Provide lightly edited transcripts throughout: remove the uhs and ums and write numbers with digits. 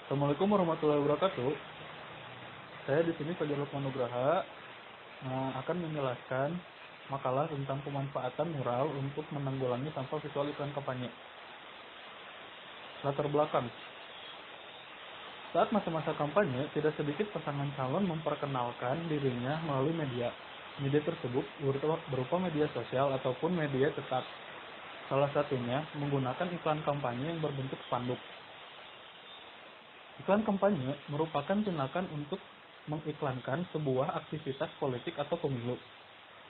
Assalamualaikum warahmatullahi wabarakatuh. Saya di sini Fajar Lukman Nugraha akan menjelaskan makalah tentang pemanfaatan mural untuk menanggulangi sampah visual iklan kampanye. Latar belakang. Saat masa-masa kampanye, tidak sedikit pasangan calon memperkenalkan dirinya melalui media. Media tersebut berupa media sosial ataupun media cetak. Salah satunya menggunakan iklan kampanye yang berbentuk spanduk. Iklan kampanye merupakan tindakan untuk mengiklankan sebuah aktivitas politik atau pemilu,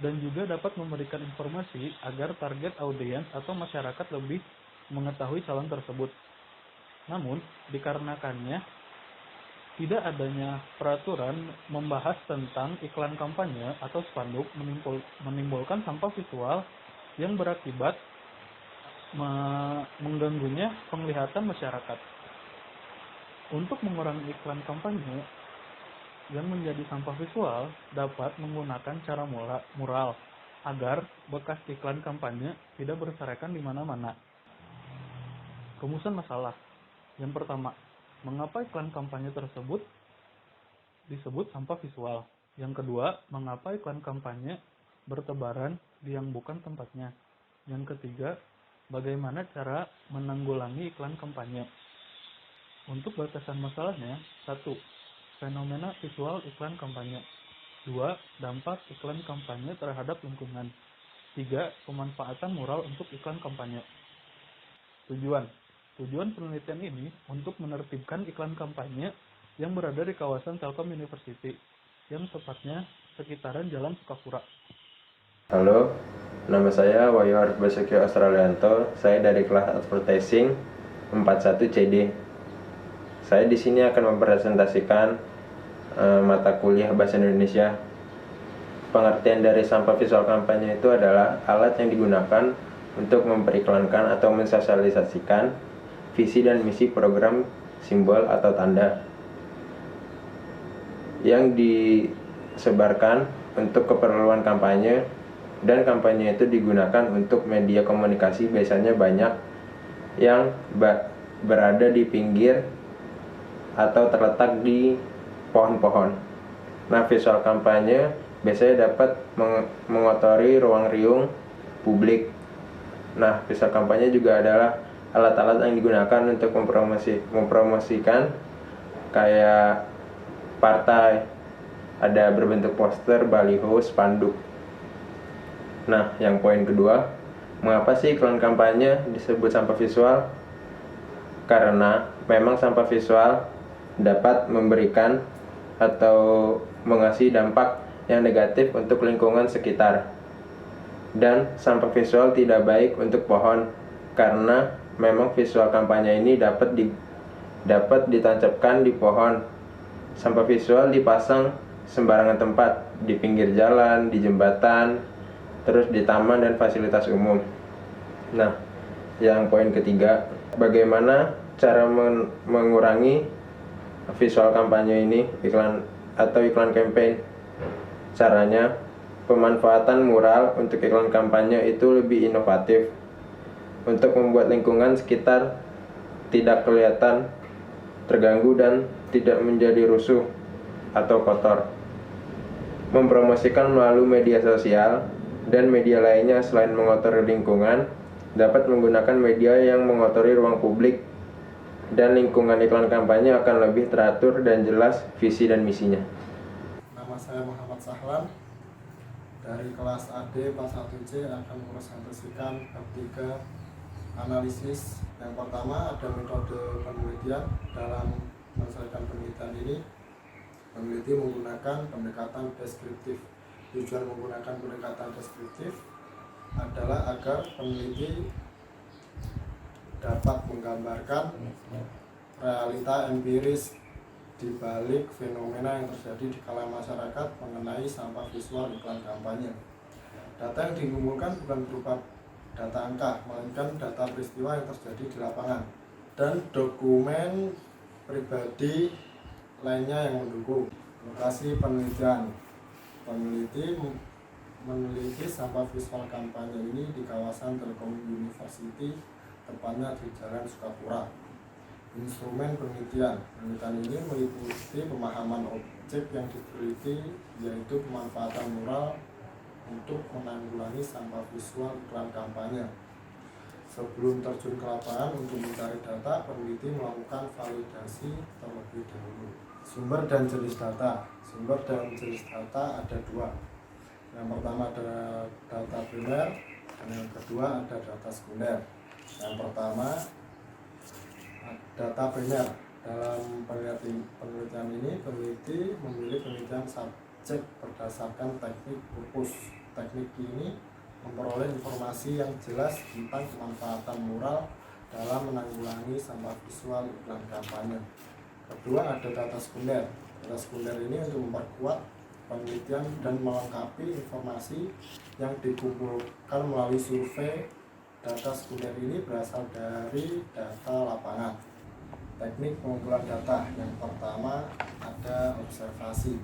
dan juga dapat memberikan informasi agar target audiens atau masyarakat lebih mengetahui calon tersebut. Namun, dikarenakannya tidak adanya peraturan membahas tentang iklan kampanye atau spanduk menimbulkan sampah visual yang berakibat mengganggunya penglihatan masyarakat. Untuk mengurangi iklan kampanye yang menjadi sampah visual, dapat menggunakan cara mural agar bekas iklan kampanye tidak berserakan di mana-mana. Rumusan masalah. Yang pertama, mengapa iklan kampanye tersebut disebut sampah visual? Yang kedua, mengapa iklan kampanye bertebaran di yang bukan tempatnya? Yang ketiga, bagaimana cara menanggulangi iklan kampanye? Untuk batasan masalahnya, 1. Fenomena visual iklan kampanye. 2. Dampak iklan kampanye terhadap lingkungan. 3. Pemanfaatan mural untuk iklan kampanye. Tujuan penelitian ini untuk menertibkan iklan kampanye yang berada di kawasan Telkom University, yang tepatnya sekitaran Jalan Sukapura. Halo, nama saya Wahyu Arif Basuki Australianto. Saya dari kelas Advertising 41 CD. Saya di sini akan mempresentasikan mata kuliah Bahasa Indonesia. Pengertian dari sampah visual kampanye itu adalah alat yang digunakan untuk memperiklankan atau mensosialisasikan visi dan misi program, simbol atau tanda yang disebarkan untuk keperluan kampanye, dan kampanye itu digunakan untuk media komunikasi biasanya banyak yang berada di pinggir atau terletak di pohon-pohon. Nah, visual kampanye biasanya dapat mengotori ruang riung publik. Nah, visual kampanye juga adalah alat-alat yang digunakan untuk mempromosikan kayak partai, ada berbentuk poster, baliho, spanduk. Nah, yang poin kedua, mengapa sih iklan kampanye disebut sampah visual? Karena memang sampah visual dapat memberikan atau mengasih dampak yang negatif untuk lingkungan sekitar. Dan sampah visual tidak baik untuk pohon, karena memang visual kampanye ini dapat ditancapkan di pohon. Sampah visual dipasang sembarangan tempat, di pinggir jalan, di jembatan, terus di taman dan fasilitas umum. Nah, yang poin ketiga, bagaimana cara mengurangi visual kampanye ini, iklan campaign? Caranya, pemanfaatan mural untuk iklan kampanye itu lebih inovatif untuk membuat lingkungan sekitar tidak kelihatan terganggu dan tidak menjadi rusuh atau kotor. Mempromosikan melalui media sosial dan media lainnya selain mengotori lingkungan, dapat menggunakan media yang mengotori ruang publik, dan lingkungan iklan kampanye akan lebih teratur dan jelas visi dan misinya. Nama saya Muhammad Sahlan dari kelas AD 41C akan mempresentasikan bab 3 analisis. Yang pertama ada metode penelitian. Dalam menyelesaikan penelitian ini, peneliti menggunakan pendekatan deskriptif. Tujuan menggunakan pendekatan deskriptif adalah agar peneliti dapat menggambarkan realita empiris di balik fenomena yang terjadi di kalangan masyarakat mengenai sampah visual iklan kampanye. Data yang dikumpulkan bukan berupa data angka, melainkan data peristiwa yang terjadi di lapangan dan dokumen pribadi lainnya yang mendukung. Lokasi penelitian, peneliti meneliti sampah visual kampanye ini di kawasan Telkom University, tepatnya di Jalan Sukapura. Instrumen penelitian. Penelitian ini meliputi pemahaman objek yang diteliti, yaitu pemanfaatan mural untuk menanggulangi sampah visual iklan kampanye. Sebelum terjun ke lapangan untuk mencari data, peneliti melakukan validasi terlebih dahulu. Sumber dan jenis data. Sumber dan jenis data ada dua. Yang pertama ada data primer, dan yang kedua ada data sekunder. Yang pertama, data primer. Dalam penelitian ini, peneliti memilih penelitian subjek berdasarkan teknik purpose. Teknik ini memperoleh informasi yang jelas tentang kemanfaatan mural dalam menanggulangi sampah visual iklan kampanye. Kedua, ada data sekunder. Data sekunder ini untuk memperkuat penelitian dan melengkapi informasi yang dikumpulkan melalui survei. Data sekunder ini berasal dari data lapangan. Teknik pengumpulan data. Yang pertama ada observasi.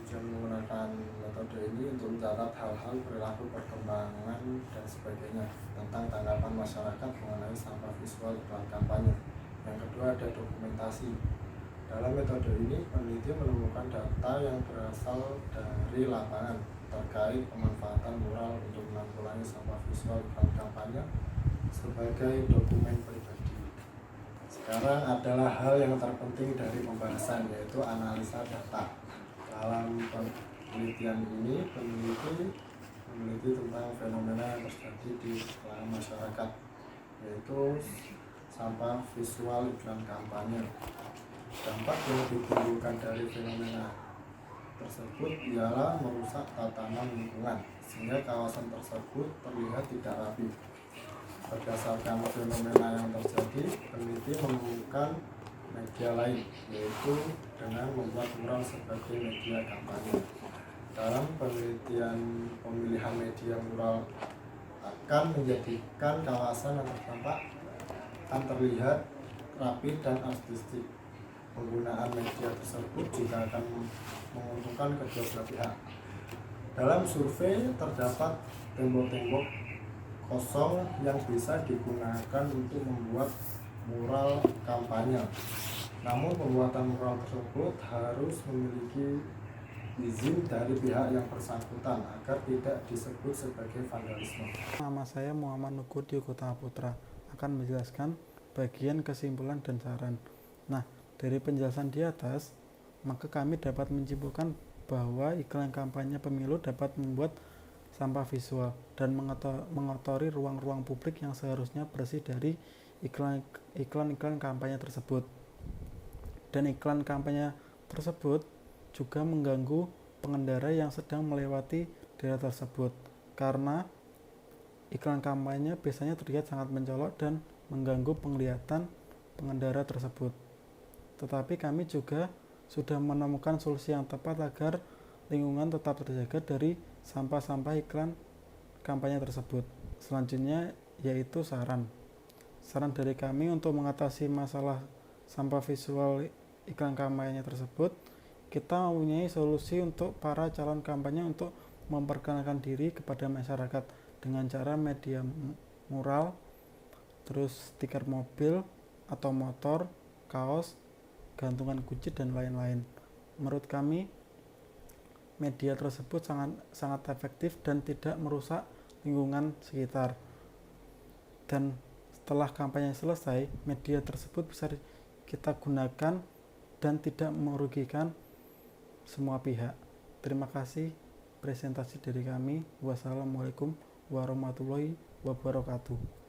Tujuan menggunakan metode ini untuk mencatat hal-hal perilaku, perkembangan dan sebagainya tentang tanggapan masyarakat mengenai sampah visual iklan kampanye. Yang kedua ada dokumentasi. Dalam metode ini peneliti menemukan data yang berasal dari lapangan terkait pemanfaatan mural untuk menanggulangi sampah visual iklan kampanye sebagai dokumen pribadi. Sekarang adalah hal yang terpenting dari pembahasan, yaitu analisa data. Dalam penelitian ini, peneliti meneliti tentang fenomena yang terjadi di kalangan masyarakat, yaitu sampah visual iklan kampanye. Dampak yang ditimbulkan dari fenomena tersebut ialah merusak tatanan lingkungan, sehingga kawasan tersebut terlihat tidak rapi. Berdasarkan fenomena yang terjadi, peneliti menemukan media lain, yaitu dengan membuat mural sebagai media kampanye. Dalam penelitian pemilihan media mural akan menjadikan kawasan yang terdampak akan terlihat rapi dan artistik. Penggunaan media tersebut juga akan menguntungkan kedua belah pihak. Dalam survei terdapat tembok-tembok kosong yang bisa digunakan untuk membuat mural kampanye. Namun pembuatan mural tersebut harus memiliki izin dari pihak yang bersangkutan agar tidak disebut sebagai vandalisme. Nama saya Muhammad Nukur di Kota Putra akan menjelaskan bagian kesimpulan dan saran. Nah, dari penjelasan di atas, maka kami dapat menyimpulkan bahwa iklan kampanye pemilu dapat membuat sampah visual dan mengotori ruang-ruang publik yang seharusnya bersih dari iklan-iklan kampanye tersebut. Dan iklan kampanye tersebut juga mengganggu pengendara yang sedang melewati daerah tersebut, karena iklan kampanye biasanya terlihat sangat mencolok dan mengganggu penglihatan pengendara tersebut. Tetapi kami juga sudah menemukan solusi yang tepat agar lingkungan tetap terjaga dari sampah-sampah iklan kampanye tersebut. Selanjutnya yaitu saran dari kami untuk mengatasi masalah sampah visual iklan kampanye tersebut. Kita mempunyai solusi untuk para calon kampanye untuk memperkenalkan diri kepada masyarakat dengan cara media mural, terus stiker mobil atau motor, kaos, gantungan kunci dan lain-lain. Menurut kami media tersebut sangat efektif dan tidak merusak lingkungan sekitar. Dan setelah kampanye selesai, media tersebut bisa kita gunakan dan tidak merugikan semua pihak. Terima kasih presentasi dari kami. Wassalamualaikum warahmatullahi wabarakatuh.